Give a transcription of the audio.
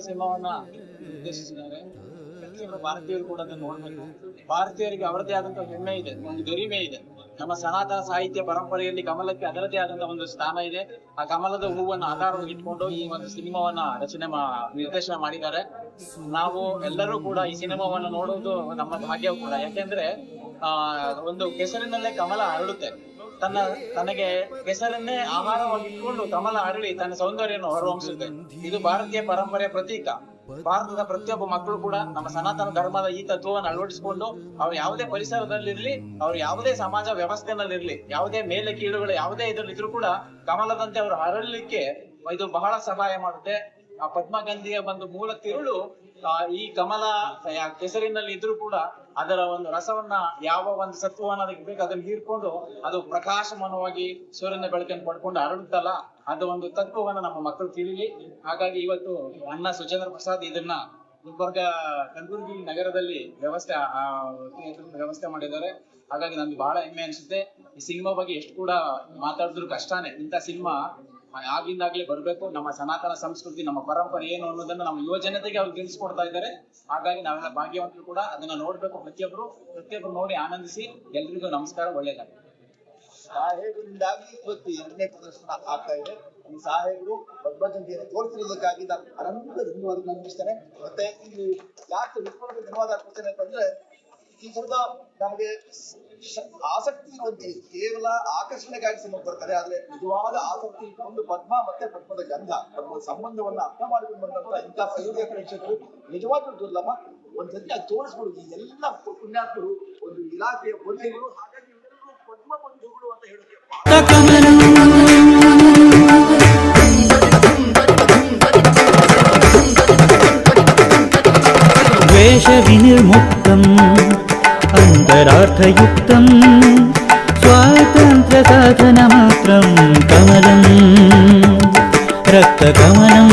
ಸಿಂಹವನ್ನ ನಿರ್ದೇಶಿಸಿದ್ದಾರೆ. ಪ್ರತಿಯೊಬ್ಬರು ಭಾರತೀಯರು ಕೂಡ ಅದನ್ನು ನೋಡ್ಬೇಕು. ಭಾರತೀಯರಿಗೆ ಅವರದೇ ಆದಂತಹ ಹೆಮ್ಮೆ ಇದೆ, ಒಂದು ಗರಿಮೆ ಇದೆ. ನಮ್ಮ ಸನಾತನ ಸಾಹಿತ್ಯ ಪರಂಪರೆಯಲ್ಲಿ ಕಮಲಕ್ಕೆ ಅದರದೇ ಆದಂತಹ ಒಂದು ಸ್ಥಾನ ಇದೆ. ಆ ಕಮಲದ ಹೂವನ್ನು ಆಧಾರವಾಗಿ ಇಟ್ಕೊಂಡು ಈ ಒಂದು ಸಿನಿಮಾವನ್ನ ನಿರ್ದೇಶನ ಮಾಡಿದ್ದಾರೆ. ನಾವು ಎಲ್ಲರೂ ಕೂಡ ಈ ಸಿನಿಮಾವನ್ನ ನೋಡುವುದು ನಮ್ಮ ಭಾಗ್ಯ ಕೂಡ. ಯಾಕೆಂದ್ರೆ ಒಂದು ಕೆಸರಿನಲ್ಲೇ ಕಮಲ ಹರಡುತ್ತೆ. ತನಗೆ ಕೆಸರನ್ನೇ ಆಹಾರವಾಗಿ ಇಟ್ಕೊಂಡು ಕಮಲ ಅರಳಿ ತನ್ನ ಸೌಂದರ್ಯವನ್ನು ಹೊರಹೊಮ್ಮಿಸುತ್ತೆ. ಇದು ಭಾರತೀಯ ಪರಂಪರೆಯ ಪ್ರತೀಕ. ಭಾರತದ ಪ್ರತಿಯೊಬ್ಬ ಮಕ್ಕಳು ಕೂಡ ನಮ್ಮ ಸನಾತನ ಧರ್ಮದ ಈ ತತ್ವವನ್ನು ಅಳವಡಿಸಿಕೊಂಡು ಅವ್ರು ಯಾವುದೇ ಪರಿಸರದಲ್ಲಿರ್ಲಿ, ಅವ್ರು ಯಾವುದೇ ಸಮಾಜ ವ್ಯವಸ್ಥೆನಲ್ಲಿರ್ಲಿ, ಯಾವುದೇ ಮೇಲೆ ಕೀಳುಗಳು ಯಾವುದೇ ಇದ್ರಲ್ಲಿದ್ರು ಕೂಡ ಕಮಲದಂತೆ ಅವರು ಹರಳಲಿಕ್ಕೆ ಇದು ಬಹಳ ಸಹಾಯ ಮಾಡುತ್ತೆ. ಆ ಪದ್ಮಗಂಧಿಯ ಒಂದು ಮೂಲ ತಿರುಳು ಈ ಕಮಲ ಕೆಸರಿನಲ್ಲಿ ಇದ್ರೂ ಕೂಡ ಅದರ ಒಂದು ರಸವನ್ನ, ಯಾವ ಒಂದು ಸತ್ವವನ್ನ ಅದಕ್ಕೆ ಬೇಕು ಅದನ್ನ ಹೀರ್ಕೊಂಡು ಅದು ಪ್ರಕಾಶಮಾನವಾಗಿ ಸೂರ್ಯನ ಬೆಳಕನ್ನು ಪಡ್ಕೊಂಡು ಹರಡುತ್ತಲ್ಲ, ಅದು ಒಂದು ತತ್ವವನ್ನ ನಮ್ಮ ಮಕ್ಕಳು ತಿಳಿಲಿ. ಹಾಗಾಗಿ ಇವತ್ತು ಅಣ್ಣ ಸುಚೇಂದ್ರ ಪ್ರಸಾದ್ ಇದನ್ನ ಗುಲ್ಬರ್ಗ ಕಲಬುರಗಿ ನಗರದಲ್ಲಿ ವ್ಯವಸ್ಥೆ ಮಾಡಿದ್ದಾರೆ. ಹಾಗಾಗಿ ನಮ್ಗೆ ಬಹಳ ಹೆಮ್ಮೆ ಅನಿಸುತ್ತೆ. ಈ ಸಿನಿಮಾ ಬಗ್ಗೆ ಎಷ್ಟು ಕೂಡ ಮಾತಾಡಿದ್ರು ಕಷ್ಟನೇ. ಇಂಥ ಸಿನಿಮಾ ಆಗಿಂದಾಗ್ಲೇ ಬರ್ಬೇಕು. ನಮ್ಮ ಸನಾತನ ಸಂಸ್ಕೃತಿ, ನಮ್ಮ ಪರಂಪರೆ ಏನು ಅನ್ನೋದನ್ನ ನಮ್ಮ ಯುವ ಜನತೆಗೆ ಅವ್ರು ತಿಳಿಸ್ಕೊಡ್ತಾ ಇದ್ದಾರೆ. ಹಾಗಾಗಿ ನಾವೆಲ್ಲ ಭಾಗ್ಯವಂತರು ಕೂಡ ಅದನ್ನ ನೋಡ್ಬೇಕು. ಪ್ರತಿಯೊಬ್ರು ನೋಡಿ ಆನಂದಿಸಿ. ಎಲ್ರಿಗೂ ನಮಸ್ಕಾರ, ಒಳ್ಳೇದಾಗಲಿ. ಸಾಹೇಬರಿಂದಾಗಿ ಇವತ್ತು 2ನೇ ಪ್ರದರ್ಶನ ಆಗ್ತಾ ಇದೆ. ಈ ಸಾಹೇಬರು ಪದ್ಮಗಂಧಿಯನ್ನು ತೋರಿಸಿರುವುದಕ್ಕಾಗಿ ನಾನು ಅನಂತ ಧನ್ಯವಾದ ಅರ್ಪಿಸ್ತೇನೆ. ಮತ್ತೆ ಇಲ್ಲಿ ಯಾಕೆ ವಿಶ್ವದ ಧನ್ಯವಾದ ಅರ್ಪಿಸ್ತೇನೆ ಅಂತಂದ್ರೆ, ಈ ಥರದ ನಮಗೆ ಆಸಕ್ತಿ ಇರುವಂತೆ ಕೇವಲ ಆಕರ್ಷಣೆಗಾಗಿ ಸಿನಿಮಾ ಬರ್ತಾರೆ, ಆದ್ರೆ ನಿಜವಾದ ಆಸಕ್ತಿ ಇಟ್ಕೊಂಡು ಪದ್ಮ ಮತ್ತೆ ಪದ್ಮದ ಗಂಧ ನಮ್ಮ ಸಂಬಂಧವನ್ನ ಅರ್ಥ ಮಾಡಿಕೊಂಡು ಬಂದಂತ ಇಂತಹ ಸಹೃದಯ ಪ್ರೇಕ್ಷಕರು ನಿಜವಾಗ್ಲೂ ದುರ್ಲಭ. ಒಂದ್ಸತಿ ಅದು ತೋರಿಸ್ಬಿಡುದು. ಈ ಎಲ್ಲ ಪುಣ್ಯಾತ್ಮರು ಒಂದು ಇಲಾಖೆಯ ಬಂಧುಗಳು. ಹಾಗಾಗಿ ಇವರೆಲ್ಲರೂ ಪದ್ಮ ಬಂಧುಗಳು ಅಂತ ಹೇಳೋಕೆ ದ್ವೇಷ ವಿನಿರ್ಮುಕ್ತಂ ಅಂತರಾರ್ಥಯುಕ್ತಂ ಸ್ವಾತಂತ್ರ್ಯ ಸಾಧನ ಮಾತ್ರಂ ಕಮಲಂ ರಕ್ತಕಮಲಂ